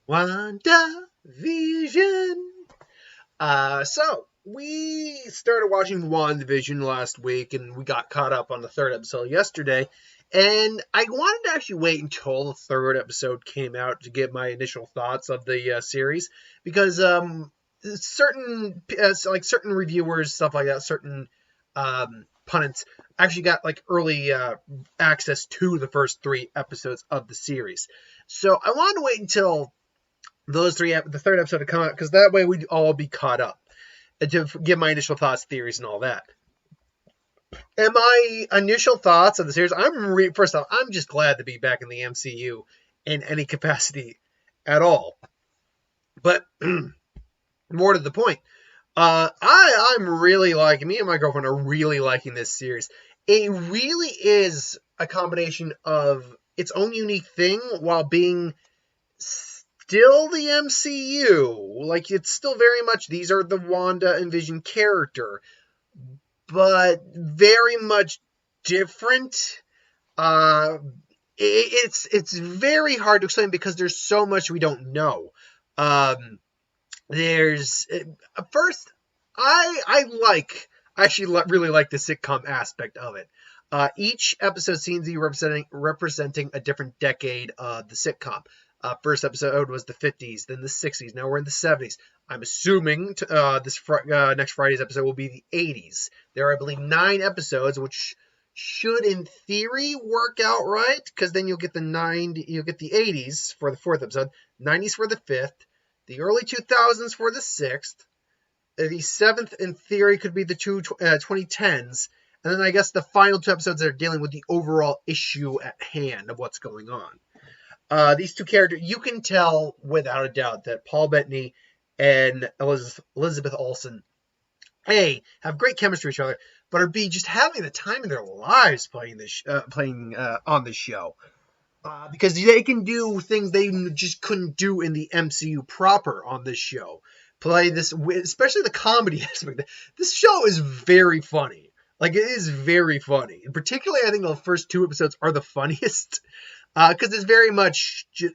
Wandavision. So we started watching Wandavision last week, and we got caught up on the third episode yesterday. And I wanted to actually wait until the third episode came out to get my initial thoughts of the series, because certain reviewers, stuff like that, certain pundits actually got like early access to the first three episodes of the series. So I wanted to wait until the third episode to come out, because that way we'd all be caught up and to give my initial thoughts, theories, and all that. And my initial thoughts of the series, first off, I'm just glad to be back in the MCU in any capacity at all. But more to the point, I'm really liking, me and my girlfriend are really liking this series. It really is a combination of its own unique thing while being still the MCU. Like, it's still very much, these are the Wanda and Vision character, but very much different. It's very hard to explain because there's so much we don't know. First, I actually really like the sitcom aspect of it. Each episode seems to be representing a different decade of the sitcom. First episode was the 50s, then the 60s. Now we're in the 70s. I'm assuming next Friday's episode will be the 80s. There are, I believe, 9 episodes, which should, in theory, work out right, because then you'll get the 80s for the 4th episode, 90s for the 5th, the early 2000s for the 6th, the 7th, in theory, could be the 2010s, and then I guess the final 2 episodes are dealing with the overall issue at hand of what's going on. These two characters, you can tell without a doubt that Paul Bettany and Elizabeth Olsen, A, have great chemistry with each other, but are B, just having the time of their lives playing on this show. Because they can do things they just couldn't do in the MCU proper on this show. Play this, especially the comedy aspect. This show is very funny. Like, it is very funny. And particularly, I think the first 2 episodes are the funniest. Because it's very much the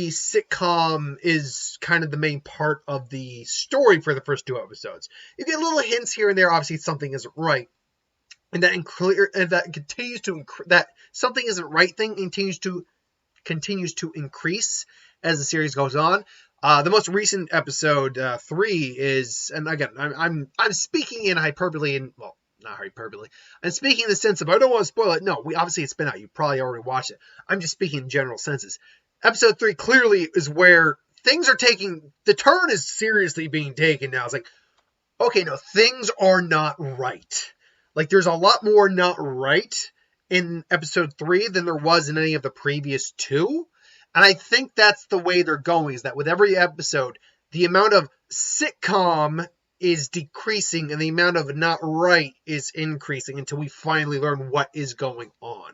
sitcom is kind of the main part of the story for the first 2 episodes. You get little hints here and there. Obviously, something isn't right, and that something isn't right thing continues to increase as the series goes on. The most recent episode 3 is, and again, I'm speaking in hyperbole, and well, not hyperbole. I'm speaking in the sense of, I don't want to spoil it. No, obviously it's been out. You probably already watched it. I'm just speaking in general senses. Episode 3 clearly is where things are the turn is seriously being taken now. It's like, okay, no, things are not right. Like, there's a lot more not right in episode 3 than there was in any of the previous 2. And I think that's the way they're going, is that with every episode, the amount of sitcom is decreasing and the amount of not right is increasing until we finally learn what is going on.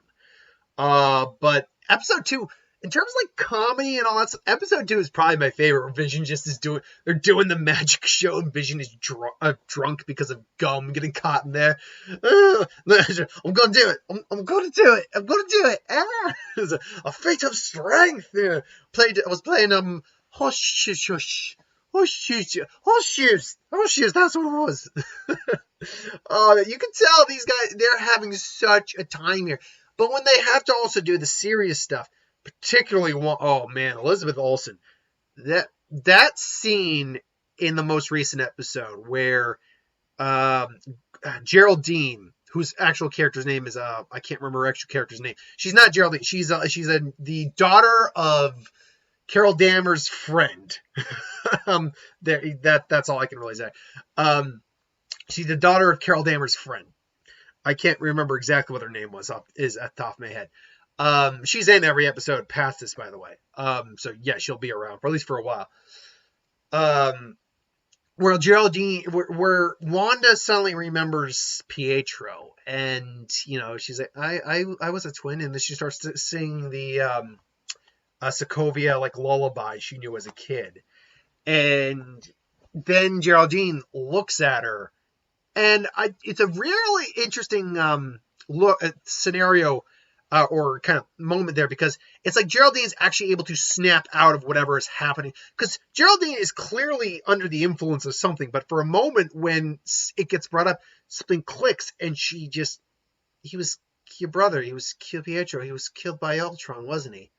But episode 2, in terms of like comedy and all that stuff, episode 2 is probably my favorite. Vision just is they're doing the magic show, and Vision is drunk because of gum getting caught in there. I'm gonna do it. I'm gonna do it. I'm gonna do it. It's a feat of strength. I was playing Horseshoes, that's what it was. You can tell these guys, they're having such a time here. But when they have to also do the serious stuff, particularly Elizabeth Olsen, that scene in the most recent episode where Geraldine, whose actual character's name is I can't remember her actual character's name. She's not Geraldine. She's the daughter of Carol Danvers' friend. That's all I can really say. She's the daughter of Carol Danvers' friend. I can't remember exactly what her name is at the top of my head. She's in every episode past this, by the way. So yeah, she'll be around for at least for a while. Where Wanda suddenly remembers Pietro, and she's like, I was a twin, and then she starts to sing the Sokovia like lullaby she knew as a kid, and then Geraldine looks at her, and it's a really interesting scenario or kind of moment there, because it's like Geraldine is actually able to snap out of whatever is happening, because Geraldine is clearly under the influence of something, but for a moment when it gets brought up, something clicks, and he was your brother, he was killed, Pietro, he was killed by Ultron, wasn't he?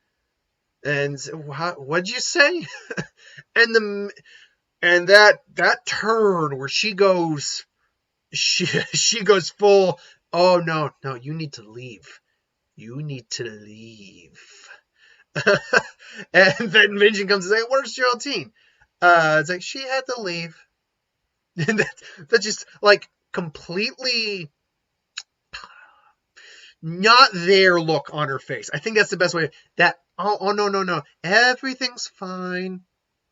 And what'd you say? and that turn where she goes full, oh no, you need to leave. You need to leave. And then Vision comes and says, where's Geraldine? It's like, she had to leave. And that's just like completely not there look on her face. I think that's the best way. That, oh no. Everything's fine.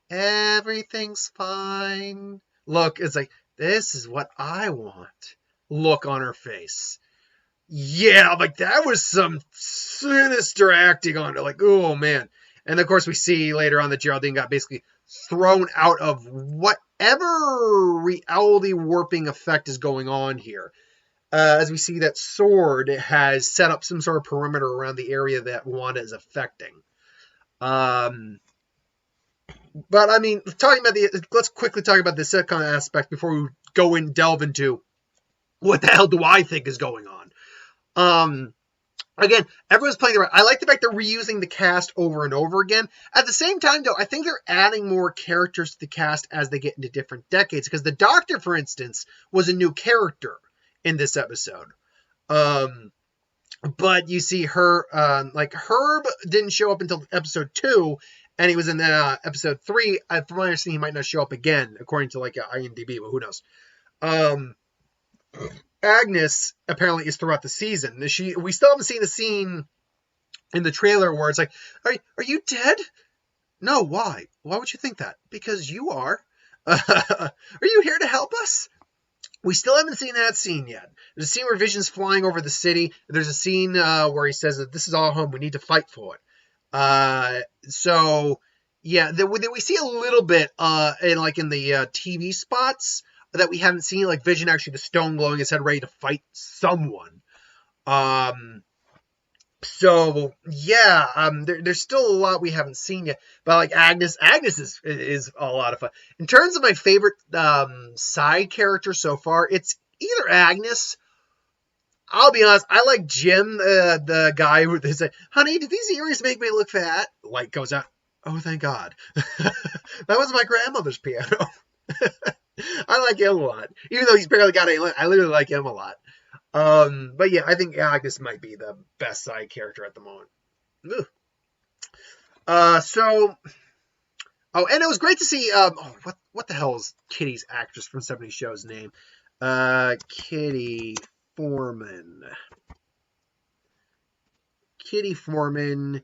Everything's fine. Look, it's like, this is what I want. Look on her face. Yeah, like that was some sinister acting on it. Like, oh man. And of course we see later on that Geraldine got basically thrown out of whatever reality warping effect is going on here. As we see that Sword has set up some sort of perimeter around the area that Wanda is affecting. But I mean, let's quickly talk about the sitcom aspect before we go and delve into what the hell do I think is going on. Again, everyone's playing the right. I like the fact they're reusing the cast over and over again. At the same time, though, I think they're adding more characters to the cast as they get into different decades. Because the Doctor, for instance, was a new character in this episode. But you see her, like Herb didn't show up until episode 2, and he was in episode 3. From my understanding, he might not show up again, according to like IMDb, but who knows? Agnes apparently is throughout the season. We still haven't seen the scene in the trailer where it's like, are you dead? No, why? Why would you think that? Because you are. Are you here to help us? We still haven't seen that scene yet. There's a scene where Vision's flying over the city. There's a scene where he says that this is our home. We need to fight for it. So yeah, we see a little bit in the TV spots that we haven't seen, like Vision actually the stone glowing his head ready to fight someone. So yeah, there's still a lot we haven't seen yet, but like Agnes is a lot of fun. In terms of my favorite side character so far, it's either Agnes. I'll be honest, I like Jim, the guy who said, "Honey, did these earrings make me look fat?" Light goes out. Oh, thank God. That was my grandmother's piano. I like him a lot. Even though he's barely got any, I literally like him a lot. But yeah, I think Agnes might be the best side character at the moment. And it was great to see, what the hell is Kitty's actress from 70 Show's name? Kitty Foreman. Kitty Foreman,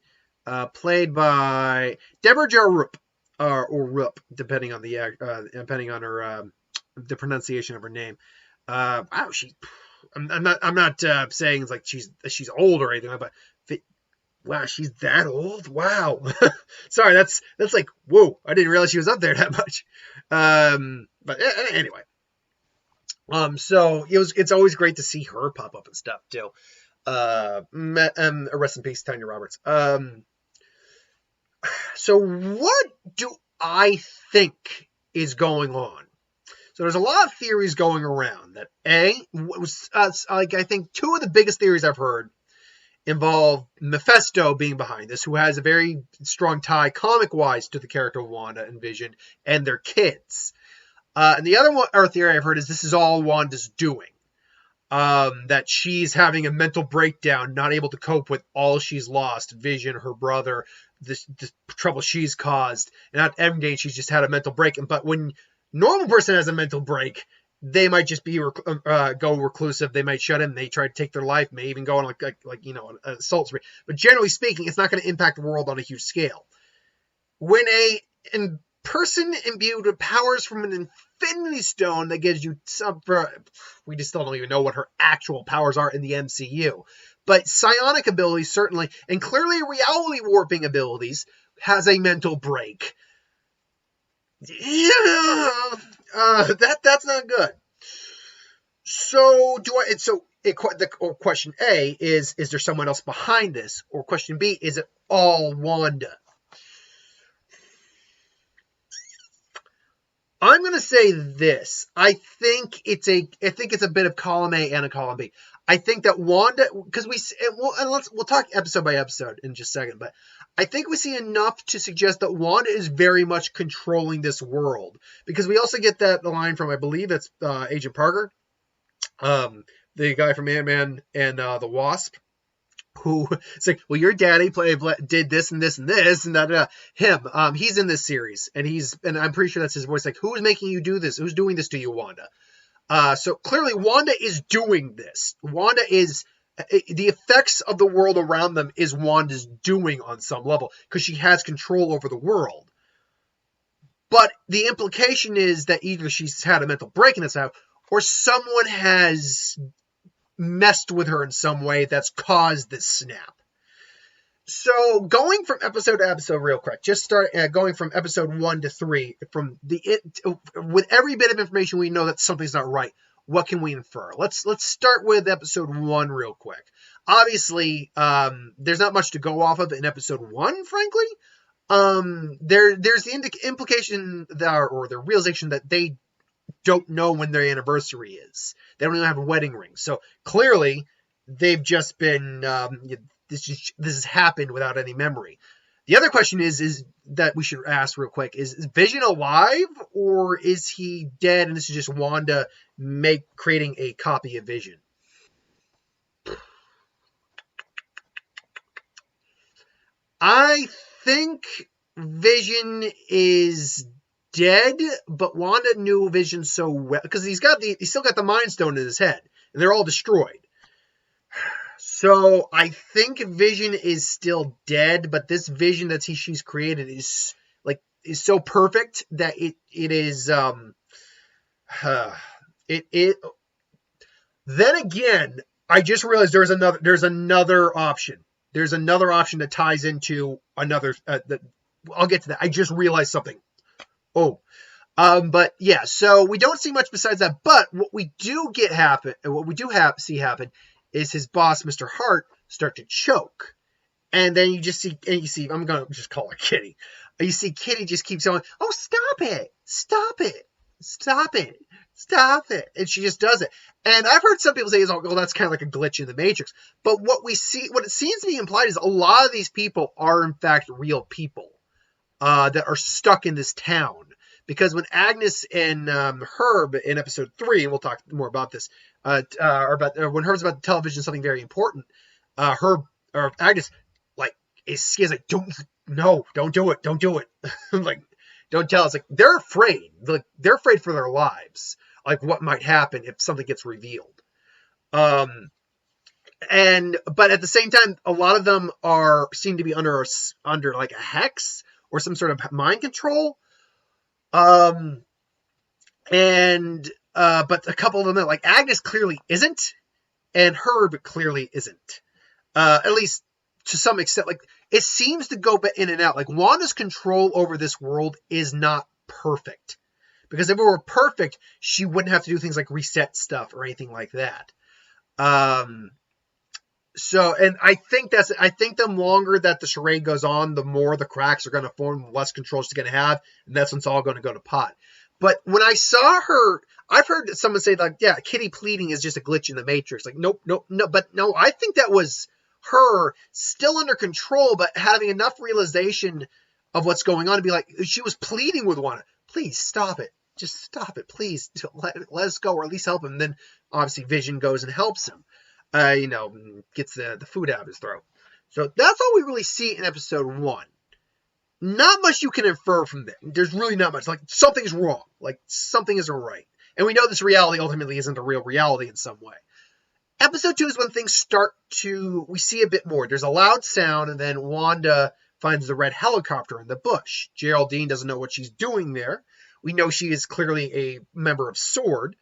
played by Deborah Jo Rupp. Or Rupp, depending on her the pronunciation of her name. Wow, I'm not saying it's like she's old or anything, but wow, she's that old. Wow, sorry, that's like whoa, I didn't realize she was up there that much. But anyway, so it's always great to see her pop up and stuff too. Rest in peace, Tanya Roberts. So what do I think is going on? So there's a lot of theories going around that I think two of the biggest theories I've heard involve Mephisto being behind this, who has a very strong tie comic-wise to the character of Wanda and Vision and their kids. And the other theory I've heard is this is all Wanda's doing. That she's having a mental breakdown, not able to cope with all she's lost, Vision, her brother, this trouble she's caused, and at Endgame she's just had a mental break. But when normal person has a mental break, they might just be go reclusive. They might shut in. They try to take their life. May even go on an assault spree. But generally speaking, it's not going to impact the world on a huge scale. When a person imbued with powers from an Infinity Stone that gives you we just still don't even know what her actual powers are in the MCU. But psionic abilities, certainly, and clearly reality warping abilities, has a mental break. Yeah, that's not good. So or question A is there someone else behind this? Or question B, is it all Wanda? I'm going to say this. I think it's a bit of column A and a column B. I think that Wanda, because we'll talk episode by episode in just a second, but I think we see enough to suggest that Wanda is very much controlling this world, because we also get the line from, I believe it's Agent Parker, the guy from Ant-Man and the Wasp, who it's like, well, your daddy did this and this and this and that. Him, he's in this series, and I'm pretty sure that's his voice. Like, who is making you do this? Who's doing this to you, Wanda? So clearly, Wanda is doing this. Wanda is the effects of the world around them is Wanda's doing on some level, because she has control over the world. But the implication is that either she's had a mental break in this house, or someone has messed with her in some way that's caused this snap. So going from episode to episode real quick, just start going from episode 1 to 3, with every bit of information we know that something's not right, what can we infer? Let's start with episode 1 real quick. Obviously, there's not much to go off of in episode 1, frankly. There's the implication or the realization that they don't know when their anniversary is. They don't even have a wedding ring. So clearly, they've just been this has happened without any memory. The other question is that we should ask real quick: is Vision alive, or is he dead? And this is just Wanda creating a copy of Vision. I think Vision is dead, but Wanda knew Vision so well because he's still got the Mind Stone in his head, and they're all destroyed. So I think Vision is still dead, but this Vision that she's created is so perfect that it is Then again, I just realized there's another option. There's another option that ties into another. I'll get to that. I just realized something. But yeah, so we don't see much besides that. But what we do see happen is his boss, Mr. Hart, start to choke. And then you see, I'm going to just call her Kitty. You see Kitty just keeps going, oh, stop it, stop it, stop it, stop it. And she just does it. And I've heard some people say, oh, that's kind of like a glitch in the Matrix. But what it seems to be implied is a lot of these people are, in fact, real people that are stuck in this town. Because when Agnes and Herb in episode 3, and we'll talk more about this, when Herb's about to tell Vision something very important, Agnes is like, don't do it. Like, don't tell us. Like, they're afraid. Like, they're afraid for their lives. Like, what might happen if something gets revealed. But at the same time, a lot of them seem to be under like a hex or some sort of mind control. But a couple of them, like Agnes clearly isn't, and Herb clearly isn't. At least to some extent, like it seems to go in and out. Like Wanda's control over this world is not perfect, because if it were perfect, she wouldn't have to do things like reset stuff or anything like that. So, and I think the longer that the charade goes on, the more the cracks are going to form, the less control she's going to have, and that's when it's all going to go to pot. But when I saw her, I've heard someone say, like, yeah, Kitty pleading is just a glitch in the Matrix. Like, nope, but no, I think that was her still under control, but having enough realization of what's going on to be like, she was pleading with Wanda, please stop it. Just stop it, please. Let us go, or at least help him. And then, obviously, Vision goes and helps him. Gets the food out of his throat. So that's all we really see in episode 1. Not much you can infer from that. There's really not much. Like, something's wrong. Like, something isn't right. And we know this reality ultimately isn't a real reality in some way. Episode 2 is when things we see a bit more. There's a loud sound, and then Wanda finds the red helicopter in the bush. Geraldine doesn't know what she's doing there. We know she is clearly a member of SWORD.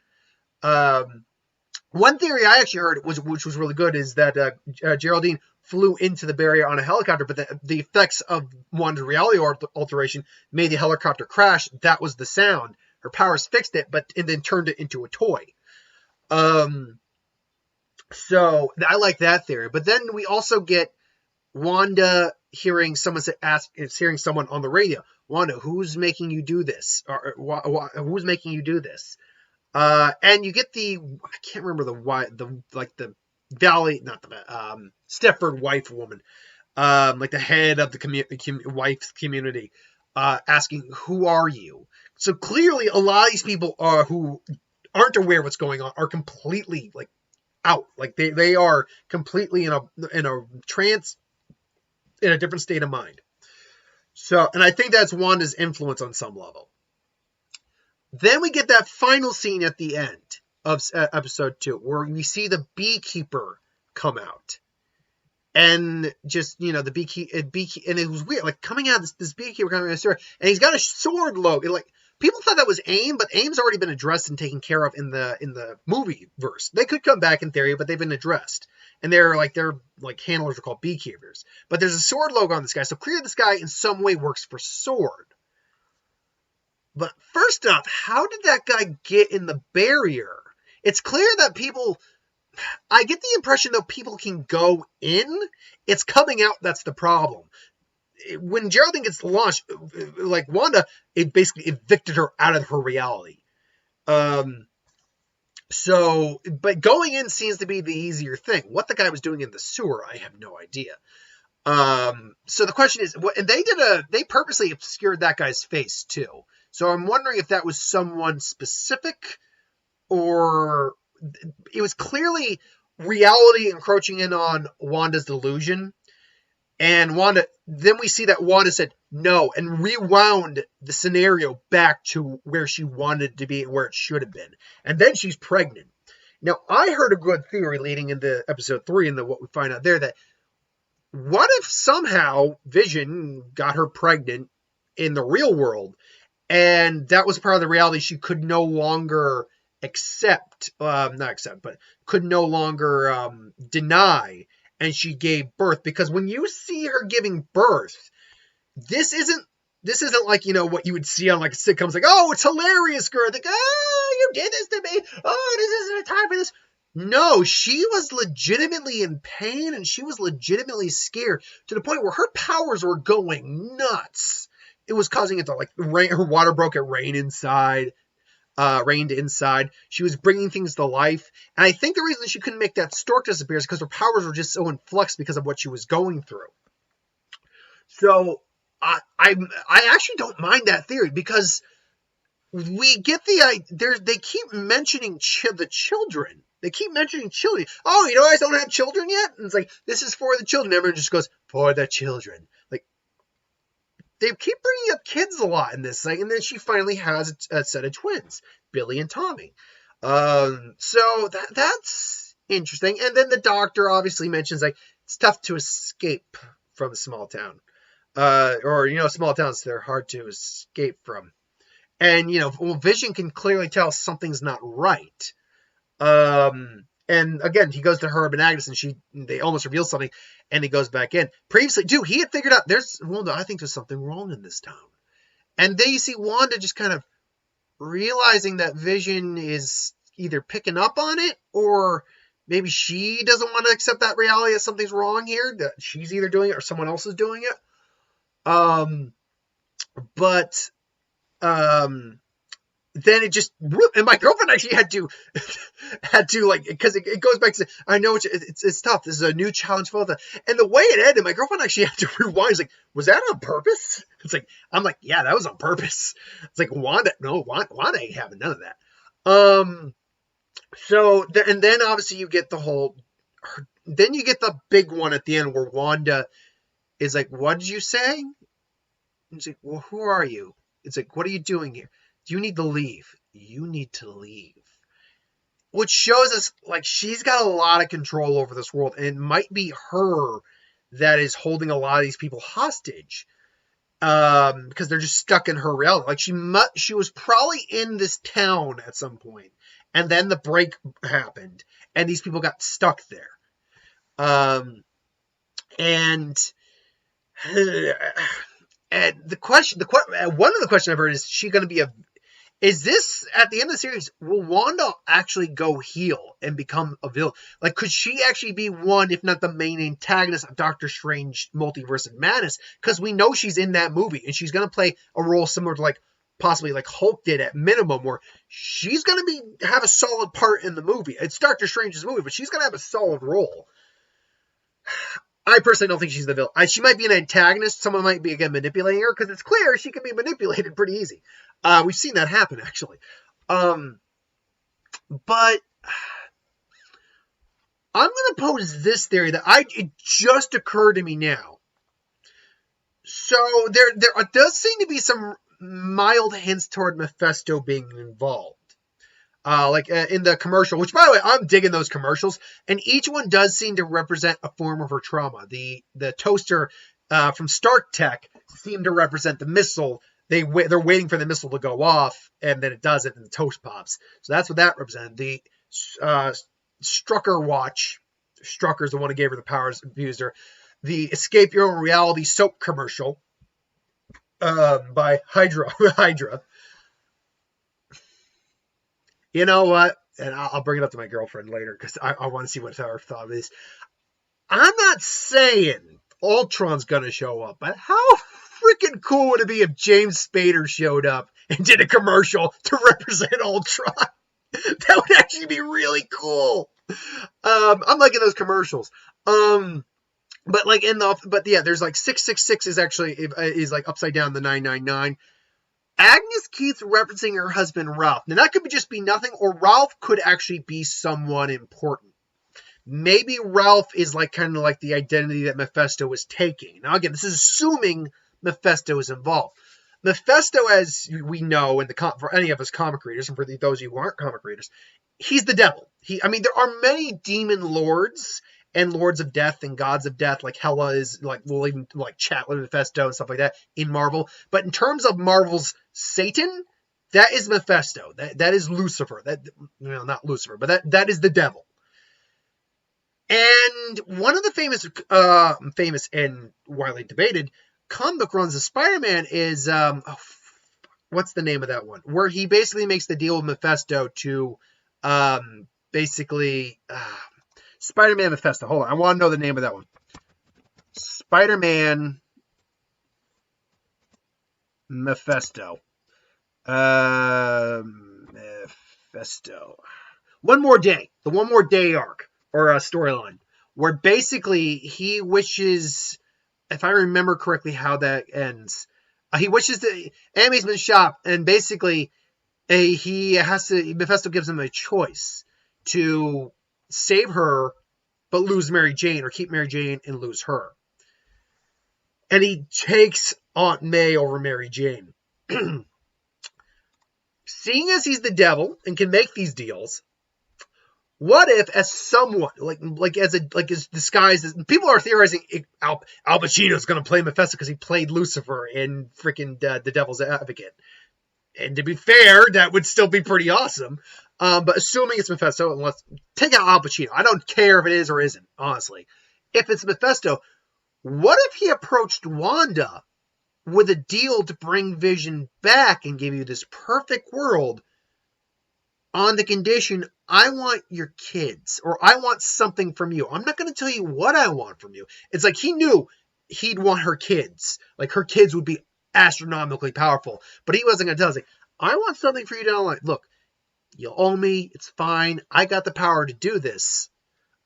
One theory I actually heard, which was really good, is that Geraldine flew into the barrier on a helicopter, but the effects of Wanda's reality alteration made the helicopter crash. That was the sound. Her powers fixed it, and then turned it into a toy. So I like that theory. But then we also get Wanda hearing hearing someone on the radio. Wanda, who's making you do this? Who's making you do this? And you get I can't remember the Valley, not the Stepford wife woman, like the head of the wife's community, asking, "Who are you?" So clearly, a lot of these people who aren't aware of what's going on are completely like out, like they are completely in a trance, in a different state of mind. So, and I think that's Wanda's influence on some level. Then we get that final scene at the end of episode 2, where we see the beekeeper come out. And just, the beekeeper, and it was weird, like coming out, this beekeeper coming out of the store, and he's got a sword logo. Like, people thought that was AIM, but AIM's already been addressed and taken care of in the movie verse. They could come back in theory, but they've been addressed. And their handlers are called beekeepers. But there's a sword logo on this guy, so clearly this guy in some way works for Sword. But first off, how did that guy get in the barrier? It's clear that I get the impression that people can go in. It's coming out that's the problem. When Geraldine gets launched, like Wanda, it basically evicted her out of her reality. But going in seems to be the easier thing. What the guy was doing in the sewer, I have no idea. So the question is, and they purposely obscured that guy's face too. So I'm wondering if that was someone specific, or it was clearly reality encroaching in on Wanda's delusion. And then we see that Wanda said no and rewound the scenario back to where she wanted to be and where it should have been. And then she's pregnant. Now, I heard a good theory leading into episode 3 and what we find out there, that what if somehow Vision got her pregnant in the real world, and that was part of the reality she could no longer could no longer deny, and she gave birth. Because when you see her giving birth, this isn't like, what you would see on like sitcoms, like, oh, it's hilarious, girl, like, oh, you did this to me, oh, this isn't a time for this. No, she was legitimately in pain, and she was legitimately scared, to the point where her powers were going nuts. It was causing it to, like, rain. Her water broke, it rained inside. She was bringing things to life. And I think the reason she couldn't make that stork disappear is because her powers were just so in flux because of what she was going through. So I actually don't mind that theory, because we get they keep mentioning the children. They keep mentioning children. Oh, you guys don't have children yet? And it's like, this is for the children. Everyone just goes, for the children. Like, they keep bringing up kids a lot in this thing. And then she finally has a set of twins, Billy and Tommy. So that's interesting. And then the doctor obviously mentions, like, it's tough to escape from a small town. Small towns, they're hard to escape from. And, Vision can clearly tell something's not right. And again, he goes to Herb and Agnes, and they almost reveal something, and he goes back in. Previously, he had figured out, I think there's something wrong in this town. And then you see Wanda just kind of realizing that Vision is either picking up on it, or maybe she doesn't want to accept that reality, that something's wrong here, that she's either doing it or someone else is doing it. Then it just, and my girlfriend actually had to like, because it goes back to, I know it's tough. This is a new challenge for them. And the way it ended, my girlfriend actually had to rewind. It's like, was that on purpose? It's like, I'm like, yeah, that was on purpose. It's like, Wanda ain't having none of that. And then obviously you get then you get the big one at the end where Wanda is like, what did you say? And it's like, well, who are you? It's like, what are you doing here? You need to leave. You need to leave. Which shows us, like, she's got a lot of control over this world, and it might be her that is holding a lot of these people hostage. Because they're just stuck in her reality. Like, she was probably in this town at some point, and then the break happened, and these people got stuck there. And one of the questions I've heard is, she going to be is this, at the end of the series, will Wanda actually go heel and become a villain? Like, could she actually be one, if not the main antagonist of Doctor Strange Multiverse of Madness? Because we know she's in that movie, and she's going to play a role similar to, like, possibly like Hulk did at minimum, where she's going to have a solid part in the movie. It's Doctor Strange's movie, but she's going to have a solid role. I personally don't think she's the villain. She might be an antagonist. Someone might be, again, manipulating her, because it's clear she can be manipulated pretty easy. We've seen that happen, actually. But I'm going to pose this theory that it just occurred to me now. So there does seem to be some mild hints toward Mephisto being involved. In the commercial, which, by the way, I'm digging those commercials, and each one does seem to represent a form of her trauma. The toaster from Stark Tech seemed to represent the missile. They're waiting for the missile to go off, and then it does it, and the toast pops. So that's what that represented. The Strucker watch, Strucker's the one who gave her the powers, abused her. The Escape Your Own Reality soap commercial by Hydra. You know what? And I'll bring it up to my girlfriend later, because I want to see what her thought of this. I'm not saying Ultron's going to show up, but how freaking cool would it be if James Spader showed up and did a commercial to represent Ultron? That would actually be really cool. I'm liking those commercials. But there's like 666 is like upside down the 999. Agnes keeps referencing her husband, Ralph. Now, that could just be nothing, or Ralph could actually be someone important. Maybe Ralph is kind of like the identity that Mephisto is taking. Now, again, this is assuming Mephisto is involved. Mephisto, as we know, for any of us comic readers, and for those of you who aren't comic readers, he's the devil. There are many demon lords and lords of death and gods of death, like Hela is, we'll even chat with Mephisto and stuff like that in Marvel. But in terms of Marvel's Satan, that is Mephisto. That is Lucifer. Not Lucifer, but that is the devil. And one of the famous and widely debated comic book runs of Spider-Man is what's the name of that one? Where he basically makes the deal with Mephisto to Spider-Man Mephisto. Hold on. I want to know the name of that one. Spider-Man Mephisto. Mephisto. One More Day. The One More Day arc, or storyline, where basically he wishes, if I remember correctly how that ends, he wishes that Amy's been shot, and basically Mephisto gives him a choice to save her, but lose Mary Jane, or keep Mary Jane and lose her. And he takes Aunt May over Mary Jane. Seeing as he's the devil and can make these deals, what if, as someone as disguised as, people are theorizing Al Pacino's going to play Mephisto because he played Lucifer in freaking The Devil's Advocate. And to be fair, that would still be pretty awesome. But assuming it's Mephisto, and let's take out Al Pacino. I don't care if it is or isn't, honestly. If it's Mephisto, what if he approached Wanda with a deal to bring Vision back and give you this perfect world on the condition, I want your kids, or I want something from you. I'm not going to tell you what I want from you. It's like he knew he'd want her kids. Like, her kids would be astronomically powerful. But he wasn't going to tell us, I want something for you down the line. Look, you owe me. It's fine. I got the power to do this.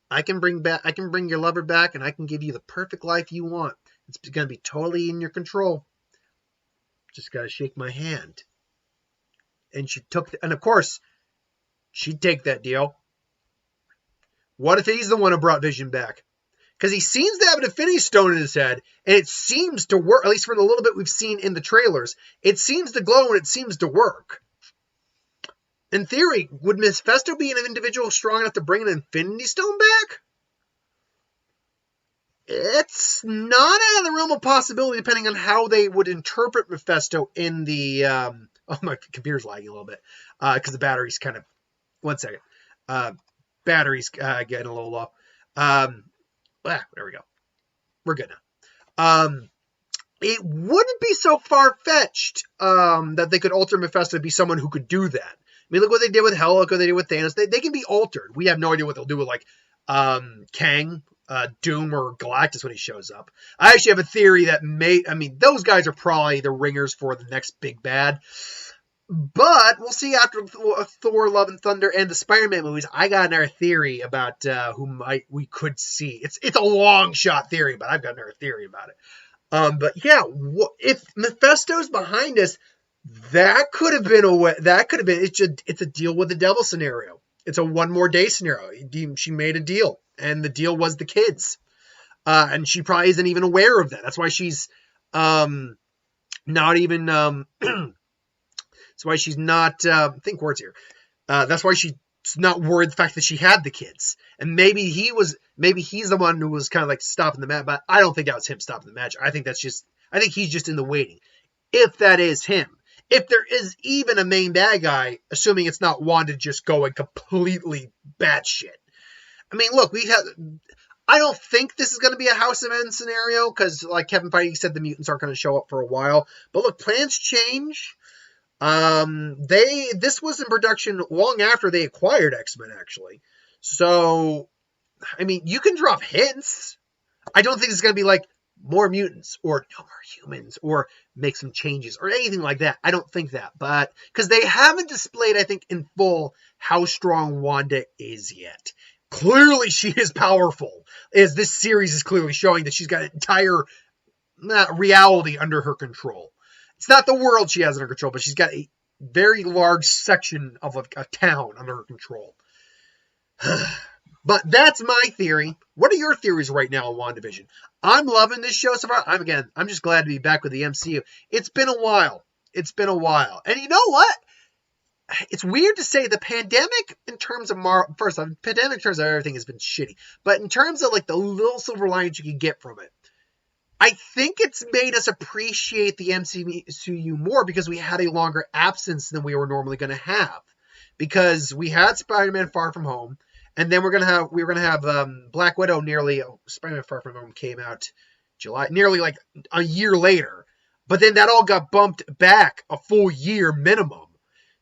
I can bring your lover back, and I can give you the perfect life you want. It's going to be totally in your control. Just got to shake my hand. And and of course, she'd take that deal. What if he's the one who brought Vision back? Because he seems to have an Infinity Stone in his head, and it seems to work, at least for the little bit we've seen in the trailers. It seems to glow, and it seems to work. In theory, would Mephisto be an individual strong enough to bring an Infinity Stone back? It's not out of the realm of possibility, depending on how they would interpret Mephisto in the... oh, my computer's lagging a little bit, because the battery's kind of... One second. Battery's getting a little low. There we go. We're good now. it wouldn't be so far-fetched that they could alter Mephisto to be someone who could do that. I mean, look what they did with Hela, look what they did with Thanos. They can be altered. We have no idea what they'll do with, like, Kang, Doom, or Galactus when he shows up. I actually have a theory that those guys are probably the ringers for the next big bad. But we'll see after Thor, Love and Thunder, and the Spider-Man movies. I got another theory about who we could see. It's a long shot theory, but I've got another theory about it. But yeah, if Mephisto's behind us, that could have been a way. That could have been. It's a deal with the devil scenario. It's a one more day scenario. She made a deal, and the deal was the kids. And she probably isn't even aware of that. That's why she's not even. That's why she's not. Think words here. That's why she's not worried the fact that she had the kids. And maybe he's the one who was kind of like stopping the match. But I don't think that was him stopping the match. I think he's just in the waiting. If that is him. If there is even a main bad guy, assuming it's not Wanda just going completely batshit. I mean, look, I don't think this is going to be a House of M scenario because, like Kevin Feige said, the mutants aren't going to show up for a while. But look, plans change. This was in production long after they acquired X-Men, actually. So, I mean, you can drop hints. I don't think it's going to be like more mutants or no more humans or make some changes or anything like that. I don't think that, but because they haven't displayed, I think, in full how strong Wanda is yet. Clearly, she is powerful, as this series is clearly showing that she's got an entire reality under her control. It's not the world she has under control, but she's got a very large section of a town under her control. But that's my theory. What are your theories right now on WandaVision? I'm loving this show so far. I'm just glad to be back with the MCU. It's been a while. And you know what? It's weird to say the pandemic in terms of pandemic in terms of everything has been shitty. But in terms of like the little silver linings you can get from it, I think it's made us appreciate the MCU more because we had a longer absence than we were normally going to have. Because we had Spider-Man Far From Home, and then we were gonna have Black Widow Spider-Man Far From Home came out July, nearly like a year later. But then that all got bumped back a full year minimum.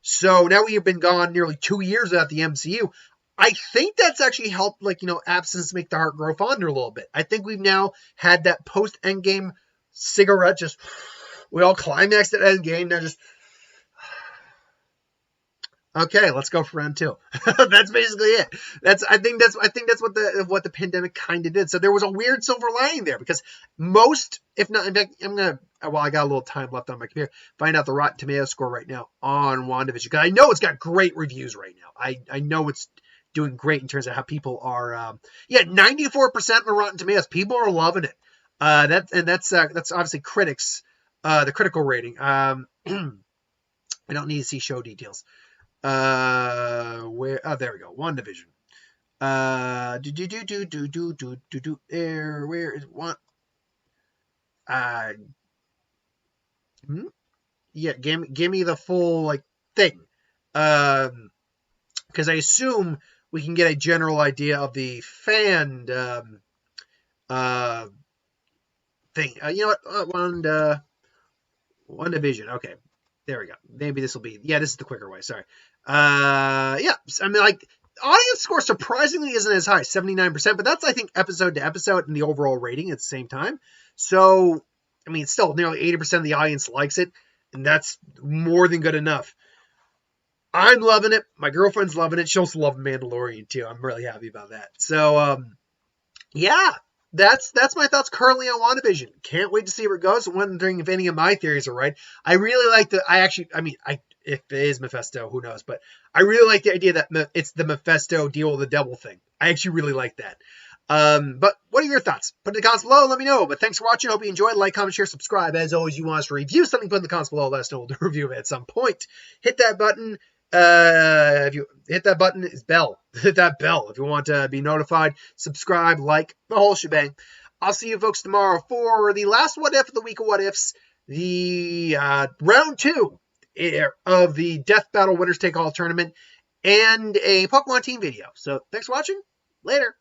So now we have been gone nearly 2 years without the MCU. I think that's actually helped, absence make the heart grow fonder a little bit. I think we've now had that post-Endgame cigarette, we all climaxed at Endgame, now just, okay, let's go for round 2. That's basically it. I think that's what the pandemic kind of did. So there was a weird silver lining there because most, if not, in fact, I got a little time left on my computer, find out the Rotten Tomatoes score right now on WandaVision because I know it's got great reviews right now. I know it's doing great in terms of how people are. 94% on Rotten Tomatoes. People are loving it. That's obviously critics. The critical rating. I don't need to see show details. There we go. WandaVision. Where is one? Give me the full thing. Because I assume we can get a general idea of the fan thing. You know what? WandaVision. Okay. There we go. Maybe this will be... Yeah, this is the quicker way. Sorry. Yeah. I mean, audience score surprisingly isn't as high, 79%, but that's, I think, episode to episode and the overall rating at the same time. So, I mean, still, nearly 80% of the audience likes it, and that's more than good enough. I'm loving it. My girlfriend's loving it. She also loves Mandalorian, too. I'm really happy about that. So, yeah. That's my thoughts currently on WandaVision. Can't wait to see where it goes. Wondering if any of my theories are right. I really like if it is Mephisto, who knows? But I really like the idea that it's the Mephisto deal with the devil thing. I actually really like that. But what are your thoughts? Put it in the comments below. Let me know. But thanks for watching. Hope you enjoyed. Like, comment, share, subscribe. As always, you want us to review something, put in the comments below. Let us know. We'll review it at some point. Hit that button. If you hit that button, it's bell. Hit that bell if you want to be notified. Subscribe, like, the whole shebang. I'll see you folks tomorrow for the last What If of the week of What Ifs, the round 2 of the Death Battle Winners Take All tournament, and a Pokemon team video. So thanks for watching. Later.